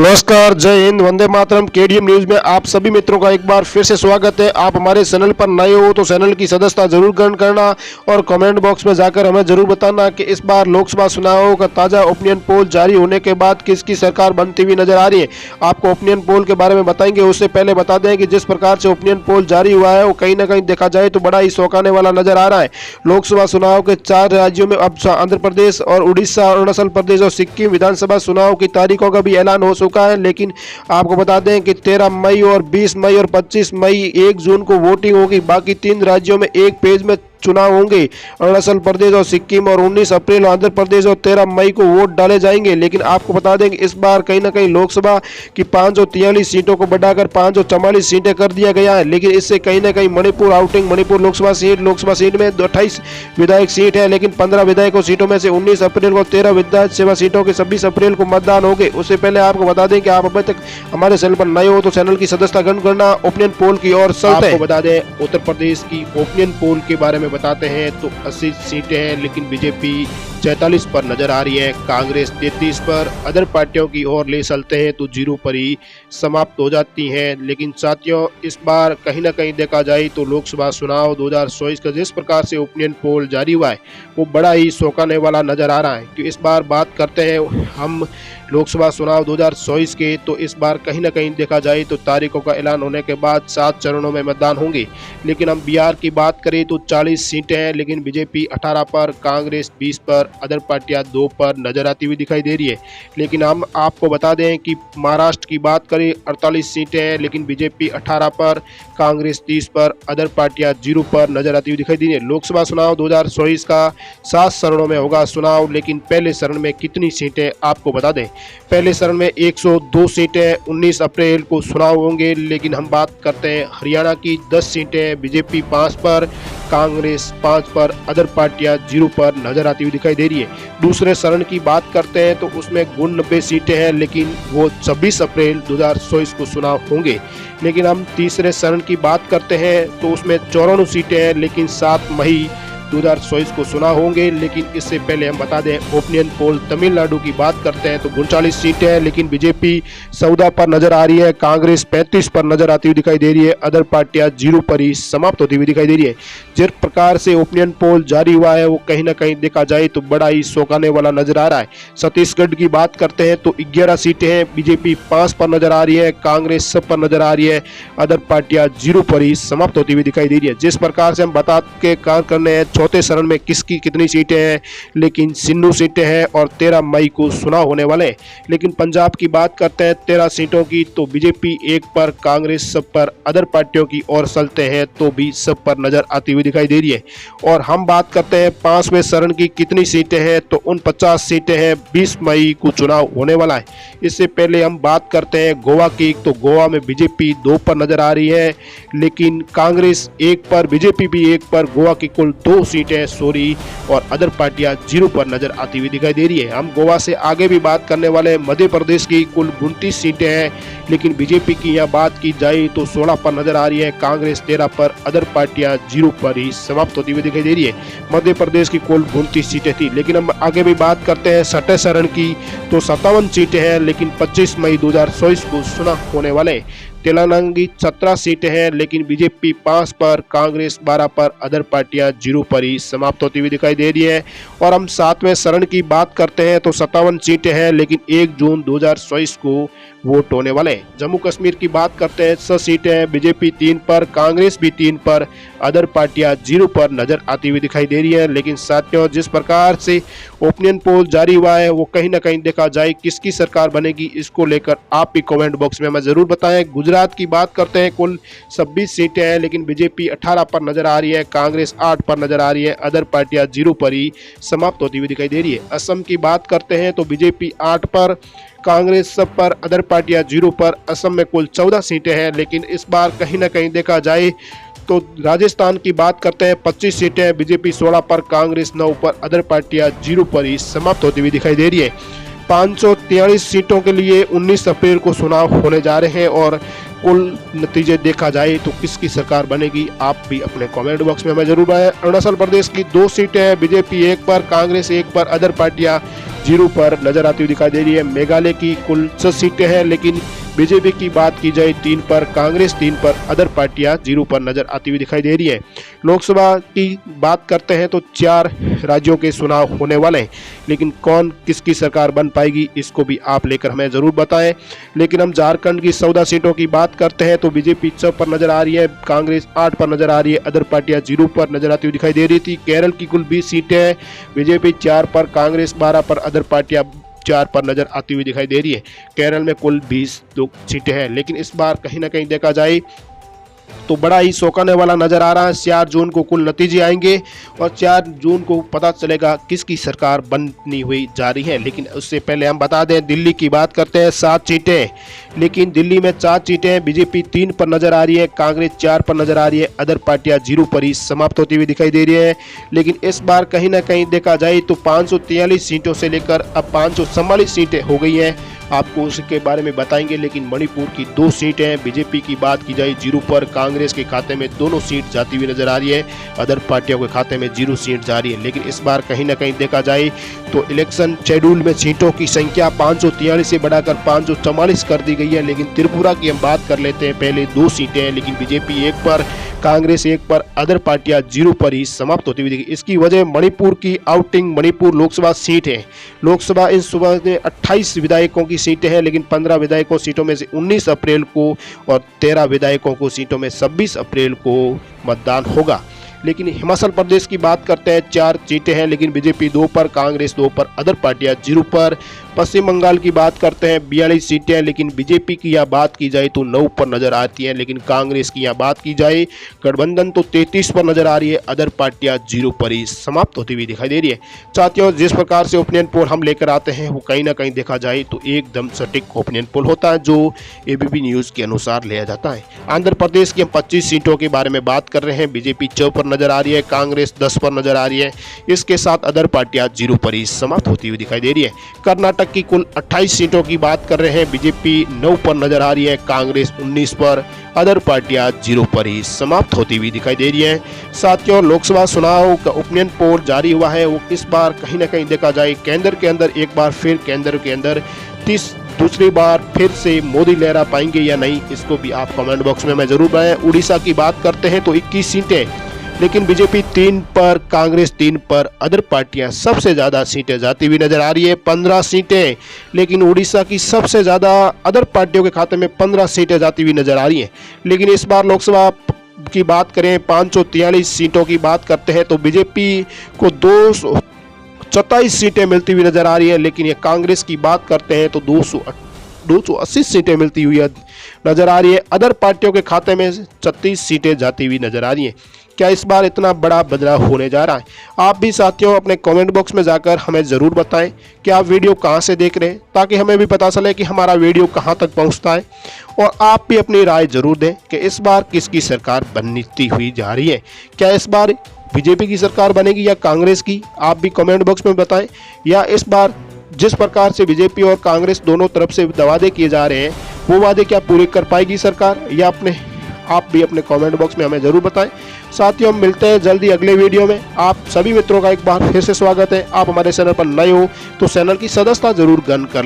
नमस्कार, जय Hind, Vande Mataram. KDM news में आप सभी मित्रों का एक बार फिर से स्वागत है। आप हमारे चैनल पर नए हो तो चैनल की सदस्यता जरूर ग्रहण करना और कमेंट बॉक्स में जाकर हमें जरूर बताना कि इस बार लोकसभा चुनावों का ताज़ा ओपिनियन पोल जारी होने के बाद किसकी सरकार बनती हुई नजर आ रही है। आपको ओपिनियन पोल के बारे में बताएंगे, उससे पहले बता दें कि जिस प्रकार से ओपिनियन पोल जारी हुआ है वो कहीं ना कहीं देखा जाए तो बड़ा ही चौंकाने वाला नजर आ रहा है। लोकसभा चुनाव के 4 राज्यों में अब आंध्र प्रदेश और उड़ीसा, अरुणाचल प्रदेश और सिक्किम विधानसभा चुनाव की तारीखों का भी ऐलान हो चुका है। लेकिन आपको बता दें कि 13 मई और 20 मई और 25 मई 1 जून को वोटिंग होगी। बाकी 3 राज्यों में एक पेज में चुनाव होंगे, अरुणाचल प्रदेश और सिक्किम, और 19 अप्रैल आंध्र प्रदेश और 13 मई को वोट डाले जाएंगे। लेकिन आपको बता दें कि इस बार कहीं ना कहीं लोकसभा की 543 सीटों को बढ़ाकर 544 सीटें कर दिया गया है। लेकिन इससे कहीं ना कहीं मणिपुर आउटिंग, मणिपुर लोकसभा सीट में 28 विधायक सीट है, लेकिन 15 विधायकों सीटों में से 19 अप्रैल को 13 विधानसभा सीटों के 26 अप्रैल को मतदान होंगे। उससे पहले आपको बता दें कि आप अभी तक हमारे चैनल पर नए हो तो चैनल की सदस्यता ग्रहण करना। ओपिनियन पोल की ओर चलते हैं। आपको बता दें उत्तर प्रदेश की ओपिनियन पोल के बारे में बताते हैं तो 80 सीटें हैं, लेकिन बीजेपी 44 पर नजर आ रही है, कांग्रेस 33 पर। अदर पार्टियों की ओर ले चलते हैं तो 0 पर ही समाप्त हो जाती हैं। लेकिन साथियों, इस बार कहीं ना कहीं देखा जाए तो लोकसभा चुनाव 2024 का जिस प्रकार से ओपिनियन पोल जारी हुआ है वो बड़ा ही चौंकाने वाला नजर आ रहा है। कि इस बार बात करते हैं हम लोकसभा चुनाव 2024 के, तो इस बार कहीं ना कहीं देखा जाए तो तारीखों का ऐलान होने के बाद 7 चरणों में मतदान होंगे। लेकिन हम बिहार की बात करें तो 40 सीटें हैं, लेकिन बीजेपी 18 पर, कांग्रेस 20 पर, अदर पार्टियां 2 पर नजर आती हुई दिखाई दे रही है। लेकिन हम आपको बता दें कि महाराष्ट्र की बात करें 48 सीटें हैं, लेकिन बीजेपी 18 पर, कांग्रेस 30 पर, अदर पार्टियां 0 पर नजर आती हुई दिखाई दे रही है। लोकसभा चुनाव 2024 का 7 चरणों में होगा चुनाव, लेकिन पहले चरण में कितनी सीटें आपको बता दें। पहले चरण में 102 सीटें 19 अप्रैल को चुनाव होंगे। लेकिन हम बात करते हैं हरियाणा की 10 सीटें, बीजेपी 5 पर, कांग्रेस 5 पर, अदर पार्टियां 0 पर नजर आती हुई दिखाई दे रही है। दूसरे चरण की बात करते हैं तो उसमें 90 सीटें हैं, लेकिन वो 26 अप्रैल 2024 को चुनाव होंगे। लेकिन हम तीसरे चरण की बात करते हैं तो उसमें 94 सीटें हैं, लेकिन 7 मई 2024 को चुनाव होंगे। लेकिन इससे पहले हम बता दें ओपिनियन पोल तमिलनाडु की बात करते हैं तो 39 सीटें हैं, लेकिन बीजेपी 14 पर नजर आ रही है, कांग्रेस 35 पर नजर आती हुई दिखाई दे रही है, अदर पार्टियां 0 पर ही समाप्त होती हुई दिखाई दे रही है। जिस प्रकार से ओपिनियन पोल जारी हुआ है वो कहीं ना कहीं देखा जाए तो बड़ा ही चौंकाने वाला नजर आ रहा है। छत्तीसगढ़ की बात करते हैं तो 11 सीटें हैं, बीजेपी 5 पर नजर आ रही है, कांग्रेस सब पर नजर आ रही है, अदर पार्टियां 0 पर ही समाप्त होती हुई दिखाई दे रही है। जिस प्रकार से हम बता के कार्य करने हैं चौथे चरण में किसकी कितनी सीटें हैं, लेकिन सिन्नू सीटें हैं और 13 मई को चुनाव होने वाले हैं। लेकिन पंजाब की बात करते हैं 13 सीटों की, तो बीजेपी 1 पर, कांग्रेस सब पर, अदर पार्टियों की ओर चलते हैं तो भी सब पर नजर आती हुई दिखाई दे रही है। और हम बात करते हैं 5वें चरण की कितनी सीटें हैं, तो 49 सीटें हैं, 20 मई को चुनाव होने वाला है। इससे पहले हम बात करते हैं गोवा की, तो गोवा में बीजेपी 2 पर नजर आ रही है, लेकिन कांग्रेस 1 पर, बीजेपी भी 1 पर, गोवा की कुल 2 सीटें और अदर पार्टियां 0 पर नजर आती हुई दिखाई दे रही है। हम गोवा से आगे भी बात करने वाले मध्य प्रदेश की कुल 29 सीटें हैं, लेकिन बीजेपी की यहां बात की जाए तो 16 पर नजर आ रही है, कांग्रेस 13 पर, अदर पार्टियां 0 पर ही समाप्त होती हुई दिखाई दे रही है। मध्य प्रदेश की कुल 29 सीटें थी। लेकिन हम आगे भी बात करते हैं छठे चरण की, तो 57 सीटें हैं, लेकिन 25 मई 2024 को चुनाव होने वाले। तेलंगाना की 17 सीटें हैं, लेकिन बीजेपी 5 पर, कांग्रेस 12 पर, अदर पार्टियां 0 पर ही समाप्त होती हुई दिखाई दे रही है। और हम 7वें चरण की बात करते हैं तो 57 सीटें हैं, लेकिन 1 जून 2024 को वोट होने वाले। जम्मू कश्मीर की बात करते हैं 6 सीटें हैं, बीजेपी 3 पर, कांग्रेस भी 3 पर, अदर पार्टियां 0 पर नजर आती हुई दिखाई दे रही है। लेकिन साथियों, जिस प्रकार से ओपिनियन पोल जारी हुआ है वो कहीं ना कहीं देखा जाए किसकी सरकार बनेगी, इसको लेकर आप भी कमेंट बॉक्स में हमें जरूर बताएं। गुजरात की बात करते हैं, कुल 26 सीटें हैं, लेकिन बीजेपी 18 पर नजर आ रही है, कांग्रेस 8 पर नजर आ रही है, अदर पार्टियां 0 पर ही समाप्त होती हुई दिखाई दे रही है। असम की बात करते हैं तो बीजेपी 8 पर, कांग्रेस सब पर, अदर पार्टियां 0 पर। असम में कुल 14 सीटें हैं, लेकिन इस बार कहीं ना कहीं देखा जाए तो राजस्थान की बात करते हैं 25 सीटें, बीजेपी 16 पर, कांग्रेस 9 पर, अदर पार्टियां 0 पर ही समाप्त होती हुई दिखाई दे रही है। 543 सीटों के लिए 19 अप्रैल को चुनाव होने जा रहे हैं और कुल नतीजे देखा जाए तो किसकी सरकार बनेगी, आप भी अपने कमेंट बॉक्स में हमें जरूर बताएं। अरुणाचल प्रदेश की 2 सीटें हैं, बीजेपी 1 पर, कांग्रेस 1 पर, अदर पार्टियां जीरो पर नजर आती हुई दिखाई दे रही है। मेघालय की कुल 10 सीटें हैं, लेकिन बीजेपी की बात की जाए 3 पर, कांग्रेस 3 पर, अदर पार्टियां जीरो पर नजर आती हुई दिखाई दे रही है। लोकसभा की बात करते हैं तो 4 राज्यों के चुनाव होने वाले हैं, लेकिन कौन किसकी सरकार बन पाएगी इसको भी आप लेकर हमें जरूर बताएं। लेकिन हम झारखंड की 14 सीटों की बात करते हैं तो बीजेपी 6 पर नजर आ रही है, कांग्रेस 8 पर नजर आ रही है, अदर पार्टियां जीरो पर नजर आती हुई दिखाई दे रही थी। केरल की कुल 20 सीटें हैं, बीजेपी 4 पर, कांग्रेस 12 पर, अदर पार्टियां 4 पर नजर आती हुई दिखाई दे रही है। केरल में कुल 20 सीटें हैं, लेकिन इस बार कहीं ना कहीं देखा जाए तो बड़ा ही चौंकाने वाला नजर आ रहा है। 4 जून को कुल नतीजे आएंगे और 4 जून को पता चलेगा किसकी सरकार बननी हुई जा रही है। लेकिन उससे पहले हम बता दें, दिल्ली की बात करते हैं, 7 सीटें, लेकिन दिल्ली में 4 सीटें हैं, बीजेपी 3 पर नजर आ रही है, कांग्रेस 4 पर नजर आ रही है, अदर पार्टियां जीरो पर ही समाप्त होती हुई दिखाई दे रही है। लेकिन इस बार कहीं ना कहीं देखा जाए तो 543 सीटों से लेकर अब 544 सीटें हो गई हैं, आपको उसके बारे में बताएंगे। लेकिन मणिपुर की 2 सीटें हैं, बीजेपी की बात की जाए जीरो पर, कांग्रेस के खाते में दोनों सीट जाती हुई नजर आ रही है, अदर पार्टियों के खाते में जीरो सीट जा रही है। लेकिन इस बार कहीं ना कहीं देखा जाए तो इलेक्शन शेड्यूल में सीटों की संख्या 543 से बढ़ाकर 544 कर दी गई है। लेकिन त्रिपुरा की हम बात कर लेते हैं, पहले 2 सीटें हैं, लेकिन बीजेपी 1 पर, कांग्रेस 1 पर, अदर पार्टियां जीरो पर ही समाप्त होती हुई दिखी। इसकी वजह मणिपुर की आउटिंग, मणिपुर लोकसभा सीट है। लोकसभा इस सुबह में 28 विधायकों की सीटें हैं, लेकिन 15 विधायकों सीटों में से 19 अप्रैल को और 13 विधायकों को सीटों में 26 अप्रैल को मतदान होगा। लेकिन हिमाचल प्रदेश की बात करते हैं, 4 सीटें हैं, लेकिन बीजेपी 2 पर, कांग्रेस 2 पर, अदर पार्टियां जीरो पर। पश्चिम बंगाल की बात करते हैं, 42 सीटें हैं, लेकिन बीजेपी की यहाँ बात की जाए तो 9 पर नजर आती हैं, लेकिन कांग्रेस की यहाँ बात की जाए गठबंधन तो 33 पर नजर आ रही है, अदर पार्टियां जीरो पर ही समाप्त होती हुई दिखाई दे रही है। साथियों, जिस प्रकार से ओपिनियन पोल हम लेकर आते हैं वो कहीं ना कहीं देखा जाए तो एकदम सटीक ओपिनियन पोल होता है, जो एबीपी न्यूज के अनुसार लिया जाता है। आंध्र प्रदेश की हम 25 सीटों के बारे में बात कर रहे हैं, बीजेपी 4 पर नजर आ रही है, कांग्रेस 10 पर नजर आ रही है, इसके साथ अदर पार्टियां जीरो पर ही समाप्त होती हुई दिखाई दे रही है। कर्नाटक की कुल 28 सीटों की बात कर रहे हैं, बीजेपी 9 पर नजर आ रही है, कांग्रेस 19 पर, अदर पार्टियां जीरो पर ही समाप्त होती हुई दिखाई दे रही है। साथियों, लोकसभा चुनाव का ओपिनियन पोल जारी हुआ है, वो इस बार कहीं ना कहीं देखा जाए केंद्र के अंदर एक बार फिर केंद्र के अंदर दूसरी बार फिर से मोदी लहरा पाएंगे या नहीं, इसको भी आप कमेंट बॉक्स में मैं जरूर बताएं। उड़ीसा की बात करते हैं तो 21 सीटें, लेकिन बीजेपी 3 पर, कांग्रेस 3 पर, अदर पार्टियां सबसे ज़्यादा सीटें जाती हुई नजर आ रही है, 15 सीटें, लेकिन उड़ीसा की सबसे ज़्यादा अदर पार्टियों के खाते में 15 सीटें जाती हुई नजर आ रही हैं। लेकिन इस बार लोकसभा की बात करें, 543 सीटों की बात करते हैं तो बीजेपी को 227 सीटें मिलती हुई नजर आ रही है, लेकिन ये कांग्रेस की बात करते हैं तो 280 सीटें मिलती हुई नजर आ रही है, अदर पार्टियों के खाते में 36 सीटें जाती हुई नजर आ रही हैं। क्या इस बार इतना बड़ा बदलाव होने जा रहा है? आप भी साथियों अपने कमेंट बॉक्स में जाकर हमें ज़रूर बताएं कि आप वीडियो कहां से देख रहे हैं, ताकि हमें भी पता चले कि हमारा वीडियो कहां तक पहुंचता है। और आप भी अपनी राय जरूर दें कि इस बार किसकी सरकार बनती हुई जा रही है। क्या इस बार बीजेपी की सरकार बनेगी या कांग्रेस की? आप भी कमेंट बॉक्स में बताएं। या इस बार जिस प्रकार से बीजेपी और कांग्रेस दोनों तरफ से वादे किए जा रहे हैं, वो वादे क्या पूरे कर पाएगी सरकार, या आप भी अपने कमेंट बॉक्स में हमें जरूर बताएं। साथियों, हम मिलते हैं जल्दी अगले वीडियो में। आप सभी मित्रों का एक बार फिर से स्वागत है। आप हमारे चैनल पर नए हो तो चैनल की सदस्यता जरूर ग्रहण कर लें।